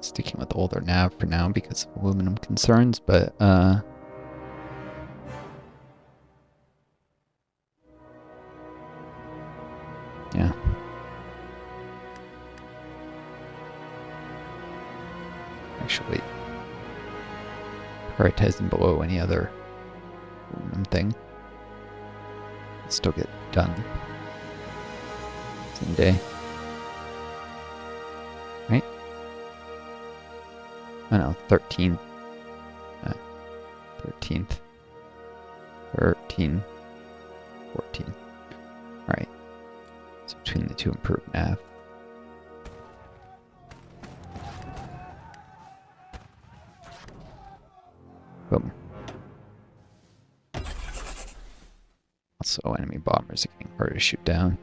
Sticking with older nav for now because of aluminum concerns, but yeah. Actually, prioritizing below any other aluminum thing. Still get done. Same day. Right? Oh no, 13. 13th. 13. 14. Alright. So between the two improved nav. Boom. Also, enemy bombers are getting harder to shoot down.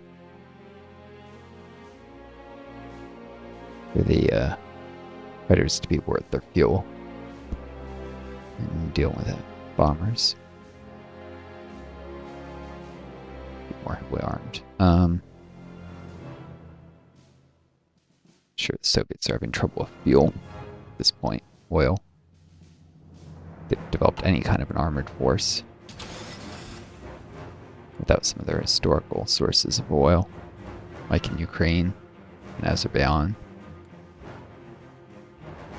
For the fighters to be worth their fuel. And deal with it. Bombers. Be more heavily armed. Sure, the Soviets are having trouble with fuel at this point. Oil. They've developed any kind of an armored force without some of their historical sources of oil, like in Ukraine and Azerbaijan.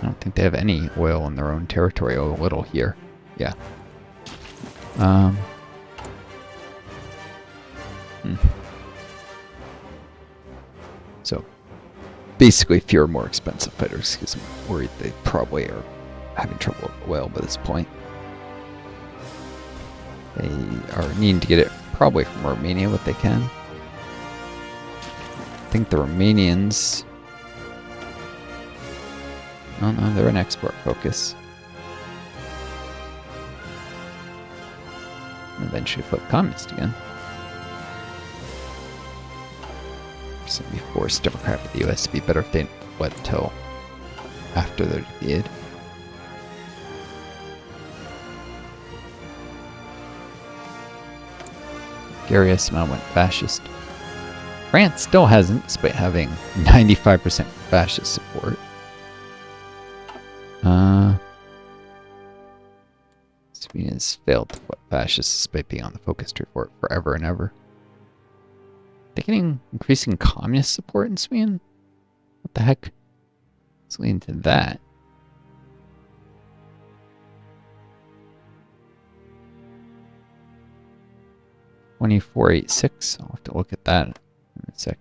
I don't think they have any oil in their own territory. Oh, a little here. Yeah. So, basically fewer, more expensive fighters, because I'm worried they probably are having trouble with oil by this point. They are needing to get it probably from Romania, what they can. I think the Romanians... Oh no, they're an export focus. And eventually flip communist again. So be forced Democrat with the US to be better if they wait until after they're defeated. Bulgaria somehow went fascist. France still hasn't, despite having 95% fascist support. Sweden has failed to flip fascist despite being on the focus tree for it forever and ever. They're getting increasing communist support in Sweden? What the heck is leading to that? $24.86. I'll have to look at that in a sec.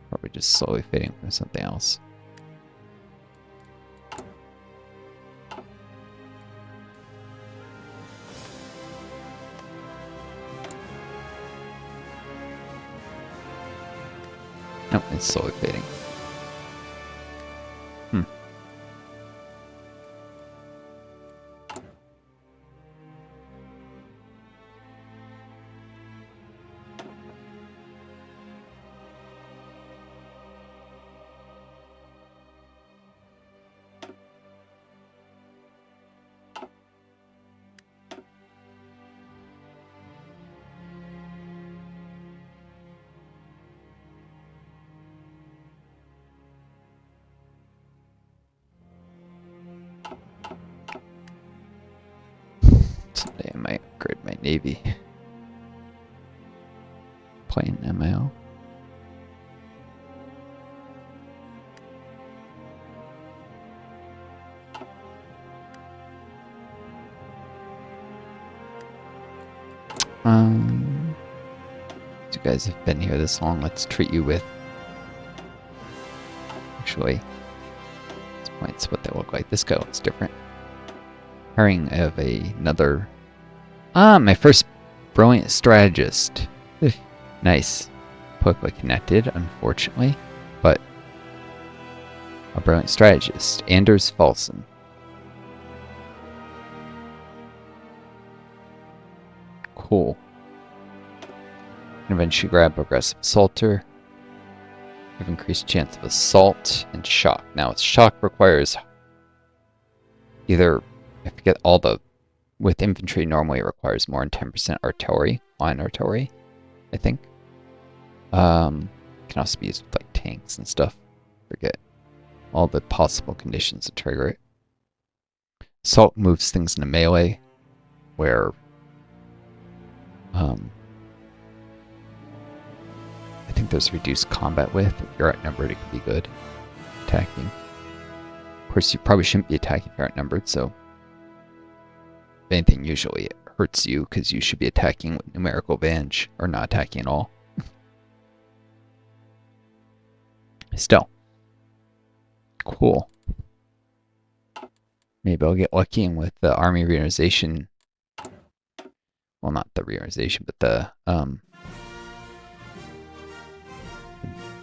Probably just slowly fading from something else. No, it's slowly fading. Someday I might upgrade my Navy. Plane ML. You guys have been here this long, let's treat you with... Actually, this point's what they look like. This guy looks different. Hiring of another... my first brilliant strategist. Nice. Politically connected, unfortunately, but a brilliant strategist. Anders Falson. Cool. And eventually grab aggressive assaulter. Have increased chance of assault and shock. Now, shock requires either... I forget all the... With infantry, normally it requires more than 10% artillery, line artillery, I think. Can also be used with like tanks and stuff. Forget. all the possible conditions to trigger it. Assault moves things into melee, where I think there's reduced combat width. If you're outnumbered, it can be good attacking. Of course, you probably shouldn't be attacking if you're outnumbered, so if anything, usually it hurts you because you should be attacking with numerical advantage or not attacking at all. Still, cool. Maybe I'll get lucky and with the army reorganization. Well, not the reorganization, but the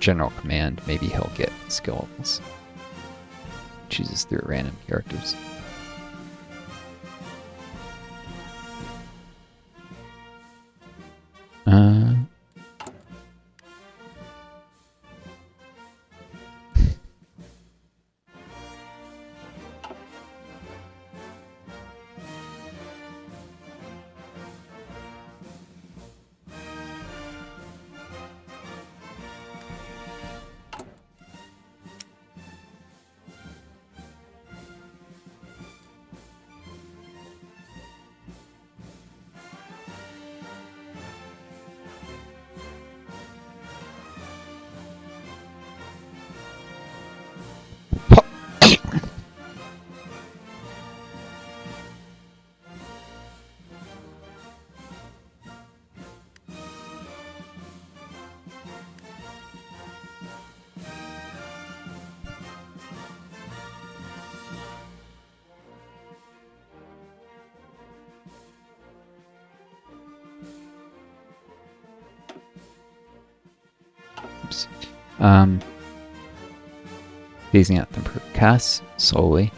general command. Maybe he'll get skill levels. Chooses through random characters. Phasing out the improved casts slowly.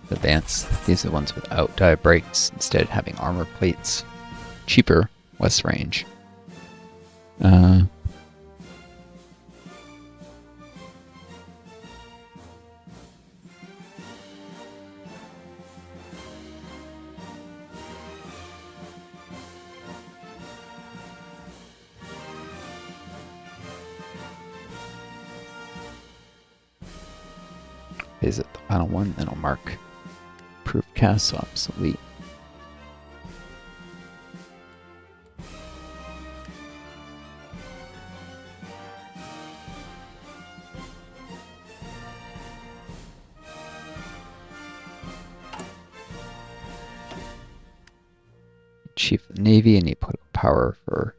Advance. These are the ones without dive breaks, instead of having armor plates. Cheaper, less range. Is it the final one? Then I'll mark proof cast obsolete. Chief of the Navy, I need political power for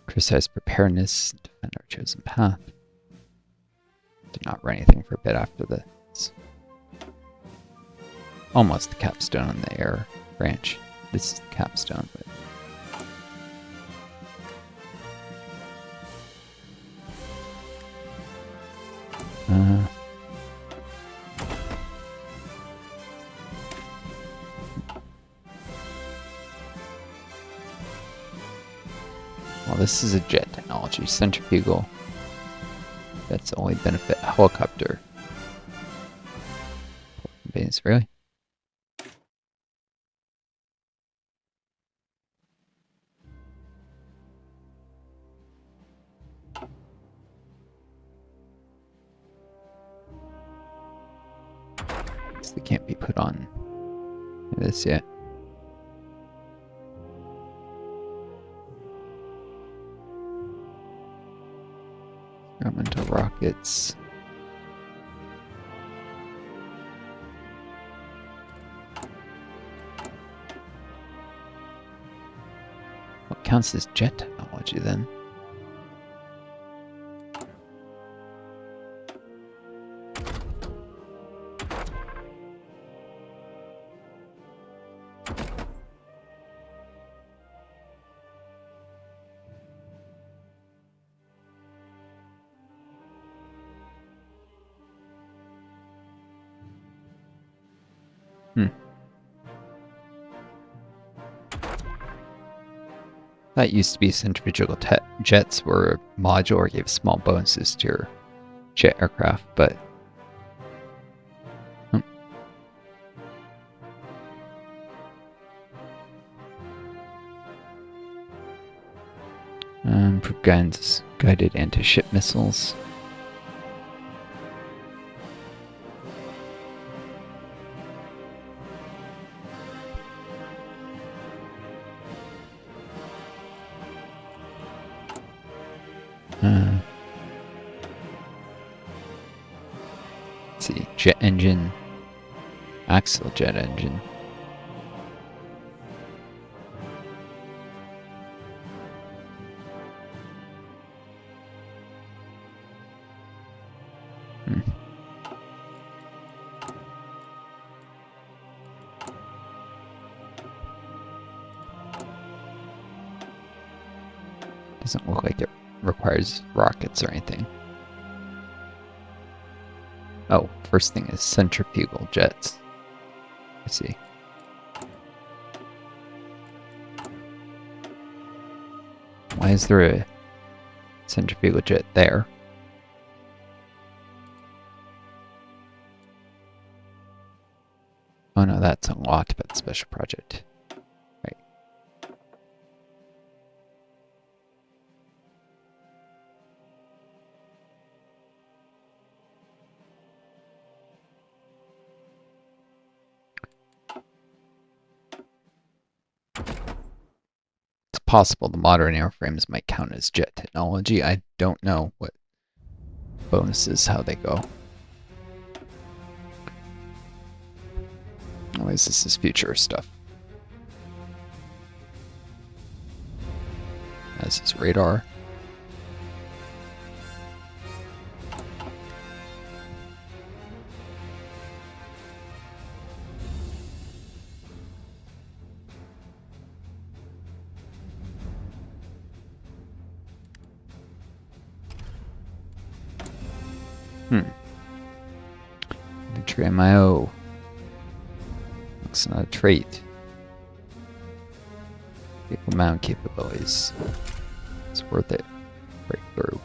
precise preparedness, defend our chosen path. Did not run anything for a bit after this. Almost the capstone on the air branch. This is the capstone, but well, this is a jet technology, centrifugal. That's only benefit a helicopter. Base, really? So they can't be put on this yet. Experimental rockets. What counts as jet technology then? That used to be centrifugal jets were modular, gave small bonuses to your jet aircraft, but guided anti-ship missiles. jet engine, axial jet engine. Doesn't look like it requires rockets or anything. Oh, first thing is centrifugal jets. I see. Why is there a centrifugal jet there? Oh no, that's unlocked by the special project. Right. It's possible the modern airframes might count as jet technology. I don't know what bonuses, how they go. Always, this is future stuff. As is radar. Infantry MIO. Looks not a trait. Vehicle mount capabilities. It's worth it. Breakthrough.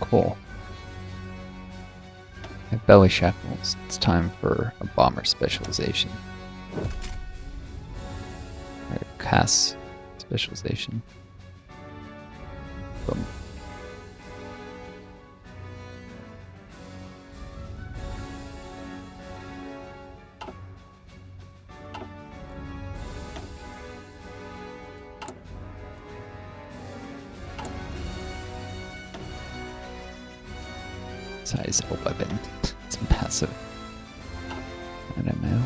Cool. At belly shackles, it's time for a bomber specialization. Or CAS specialization. Boom. Size 11. It's massive. I don't know.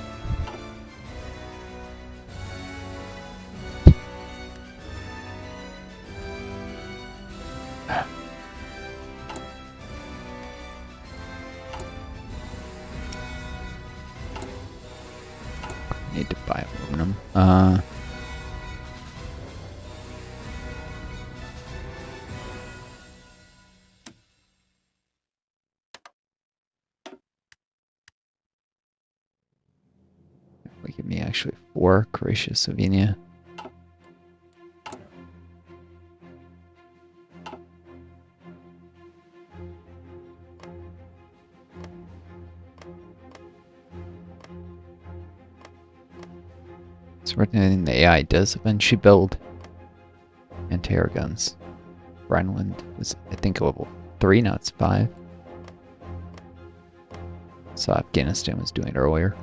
Need to buy aluminum. Give me actually 4 Croatia, Slovenia. So anything the AI does eventually build anti-air guns. Rhineland was, I think, level 3, now it's 5. So Afghanistan was doing it earlier.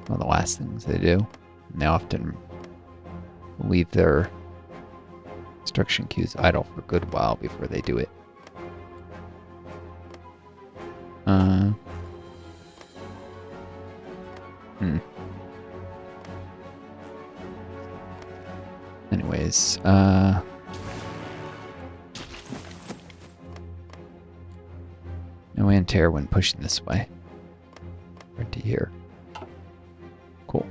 One of the last things they do. And they often leave their instruction queues idle for a good while before they do it. Anyways, no anti-air when pushing this way. Right to here. Cool.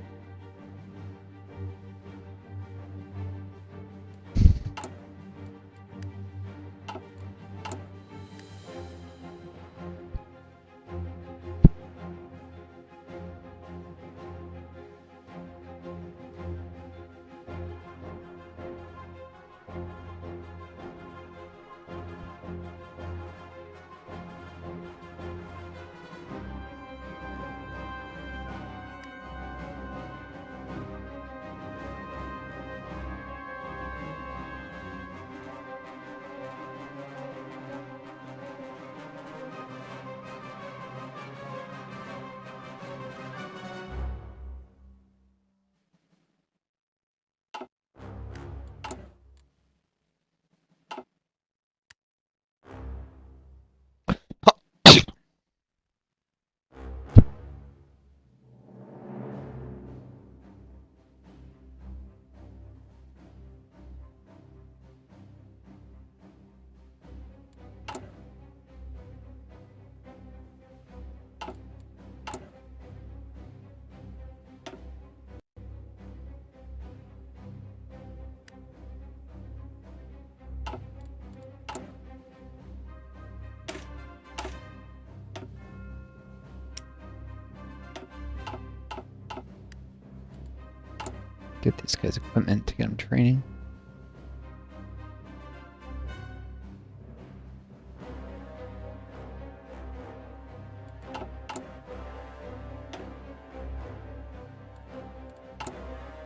Get these guys equipment to get them training.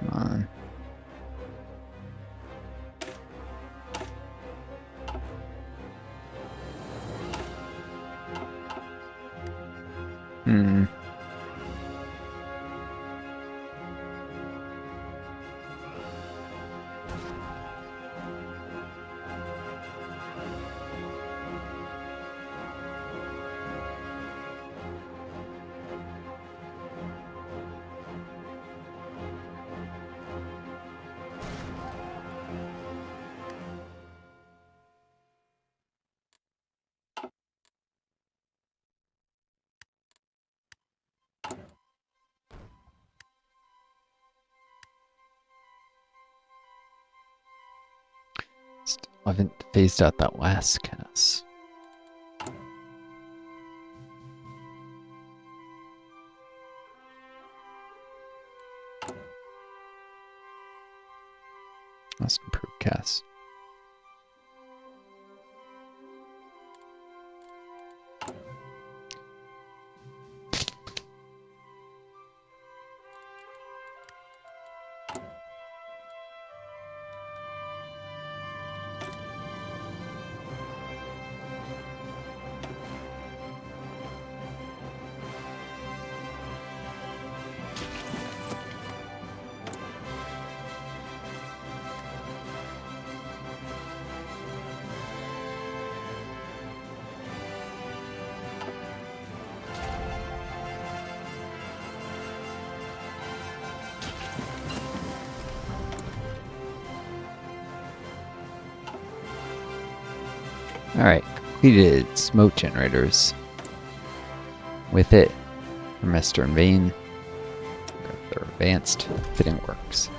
Come on. Still haven't phased out that last cast. Let's improve cast. Alright, completed smoke generators. With it, Master and Vein. Got their advanced fitting works.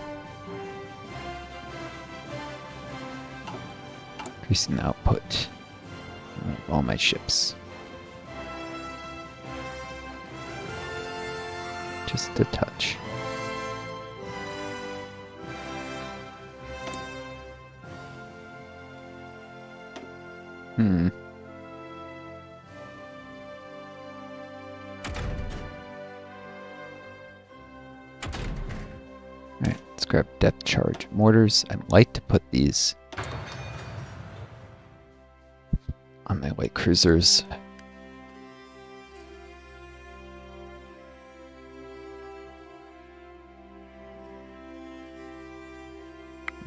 Increasing the output of all my ships. Just a touch. Alright, let's grab depth charge mortars. I'd like to put these on my light cruisers.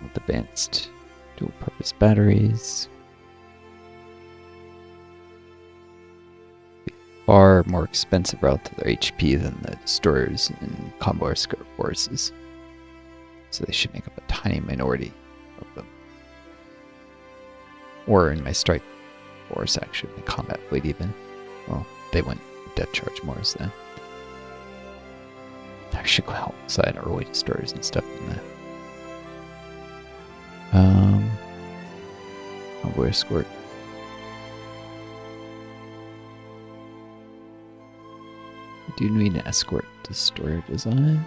With advanced dual purpose batteries. Far more expensive relative to their HP than the destroyers in combo escort forces. So they should make up a tiny minority of them. Or in my strike force, actually, my combat fleet even. Well, they went depth charge Mors then. Actually, help side early destroyers and stuff in that. Combo escort. Do you need an escort destroyer design?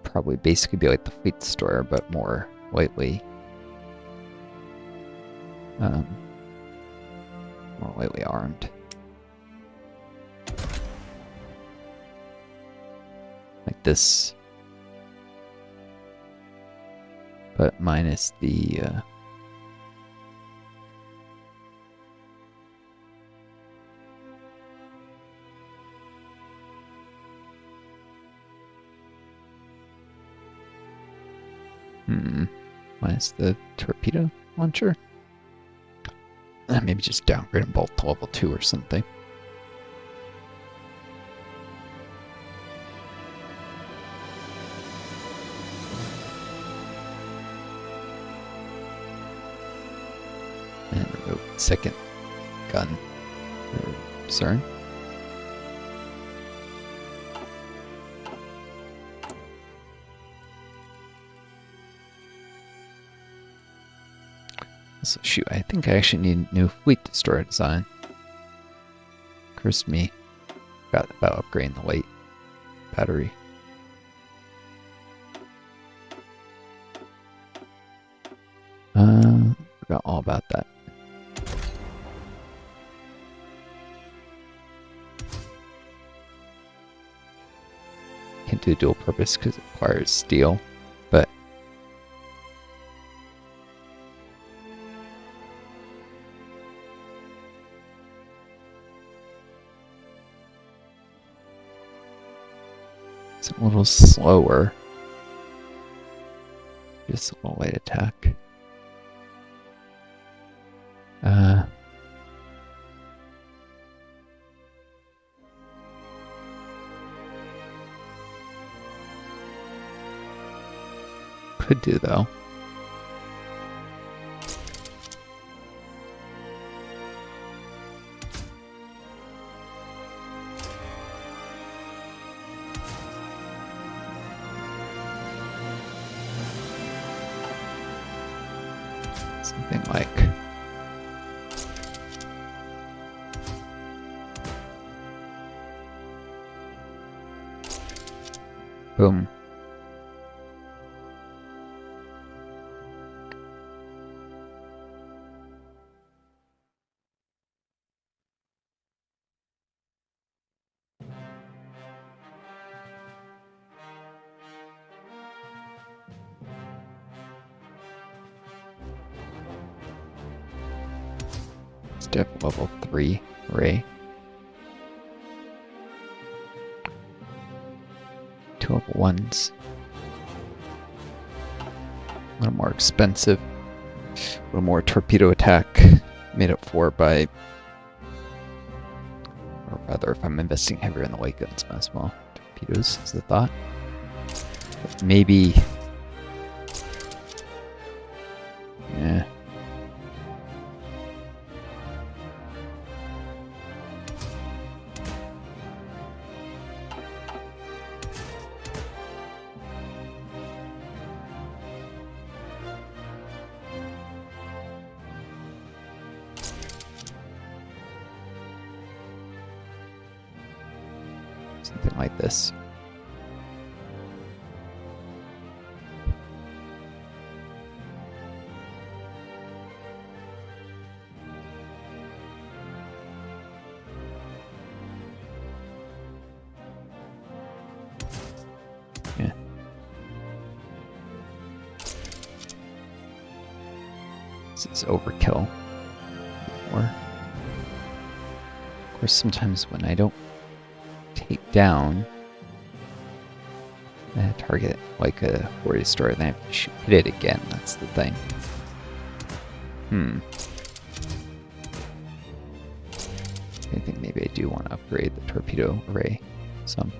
Probably basically be like the fleet destroyer, but more lightly. More lightly armed. Like this. But minus the minus the torpedo launcher. Maybe just downgrade them both to level 2 or something. And remove second gun for CERN. So shoot, I think I actually need a new fleet destroyer design. Cursed me. Got about upgrading the light battery can't do dual purpose because it requires steel, but it's a little slower. Just a little light attack. Could do though. Something like boom. Step level 3 ray. 2 level 1s. A little more expensive. A little more torpedo attack. Made up for by, or rather, if I'm investing heavier in the light guns, might as well. Torpedoes is the thought. But maybe. Yeah. Something like this. Yeah. This is overkill. Or, of course, sometimes when I don't take down a target like a 40 destroyer, then I have to hit it again. That's the thing. I think maybe I do want to upgrade the torpedo array some.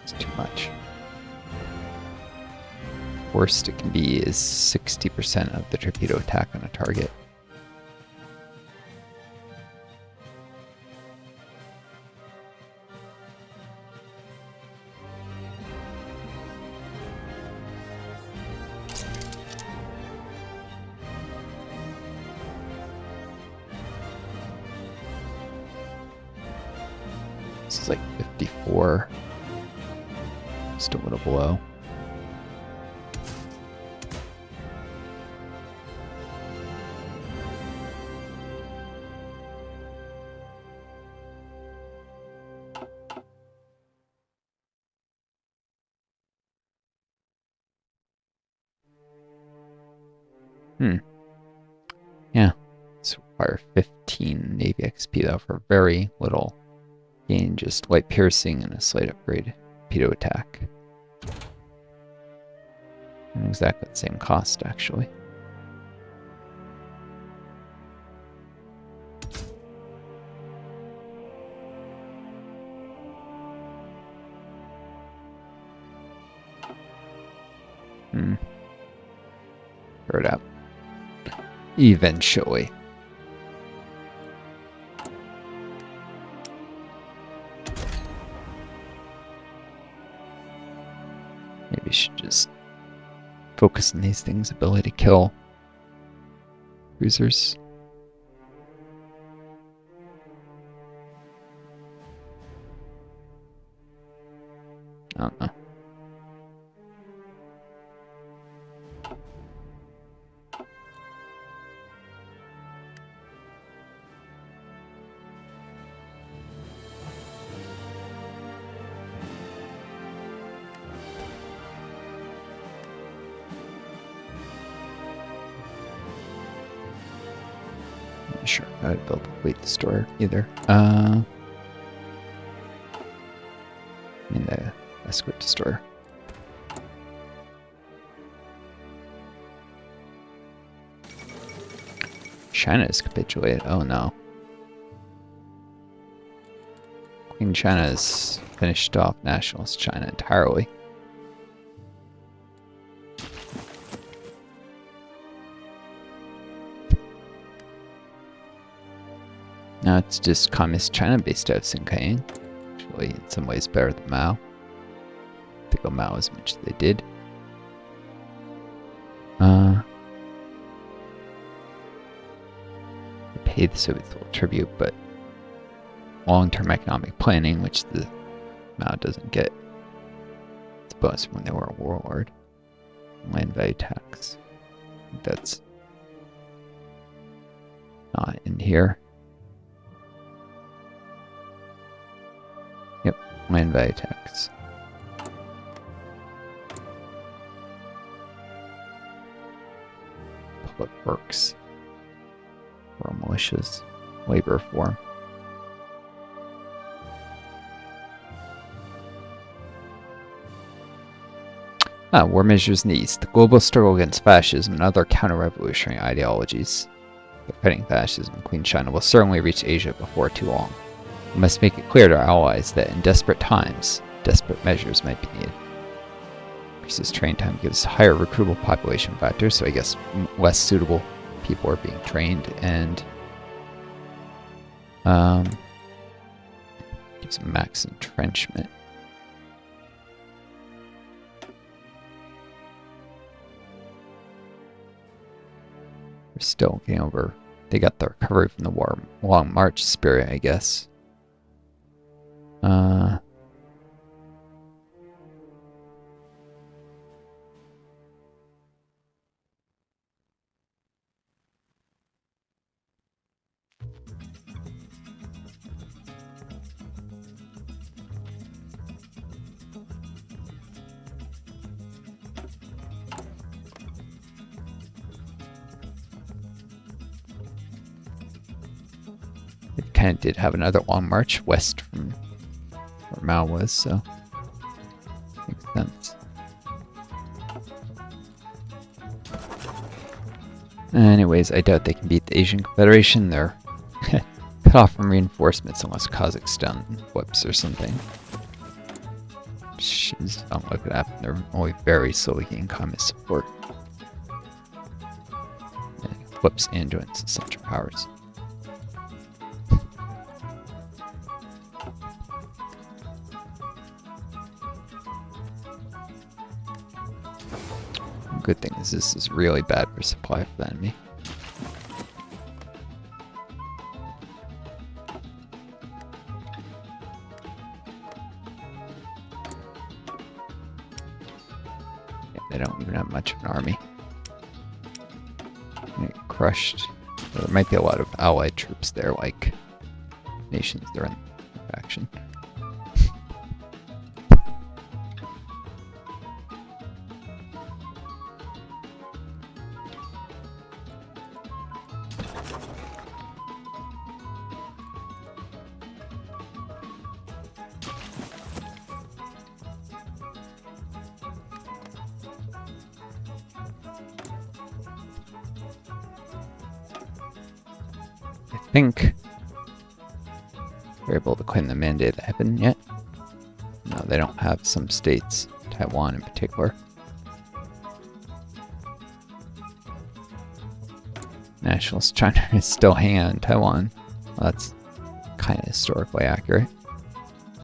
It's too much. Worst it can be is 60% of the torpedo attack on a target. This is like 54. Just a little below. Yeah. This requires 15 Navy XP though for very little gain, just light piercing and a slight upgrade torpedo attack. And exactly the same cost actually. Throw it out. Eventually. Maybe we should just focus on these things' ability to kill cruisers. I don't know. Not sure how to build a fleet destroyer either. I mean the escort destroyer. China has capitulated. Oh no. Queen China has finished off nationalist China entirely. Now it's just communist China based out of Sinkiang. Actually, in some ways better than Mao. I think of Mao as much as they did. They paid the Soviets a little tribute, but long-term economic planning, which the Mao doesn't get. It's a bonus when they were a warlord. Land value tax. I think that's not in here. Yep, land value tax. Public works. Rural militias. Labor reform. War measures in the East. The global struggle against fascism and other counter-revolutionary ideologies. The fighting fascism, Queen China will certainly reach Asia before too long. We must make it clear to our allies that in desperate times, desperate measures might be needed. Increases train time gives higher recruitable population factors, so I guess less suitable people are being trained, and gives max entrenchment. We're still getting over. They got the recovery from the war, long march spirit, I guess. It kind of did have another long march west from where Mao was, so makes sense. Anyways, I doubt they can beat the Asian Confederation. They're cut off from reinforcements unless Kazakhstan whips or something. Which is unlikely to happen. They're only very slowly getting communist support. And whips and joins the Central Powers. Good thing is this is really bad for supply for the enemy. Yeah, they don't even have much of an army. They get crushed. There might be a lot of allied troops there, like nations that are in the faction. I think we're able to claim the Mandate of the Heaven yet. No, they don't have some states, Taiwan in particular. Nationalist China is still hanging on Taiwan. Well, that's kind of historically accurate.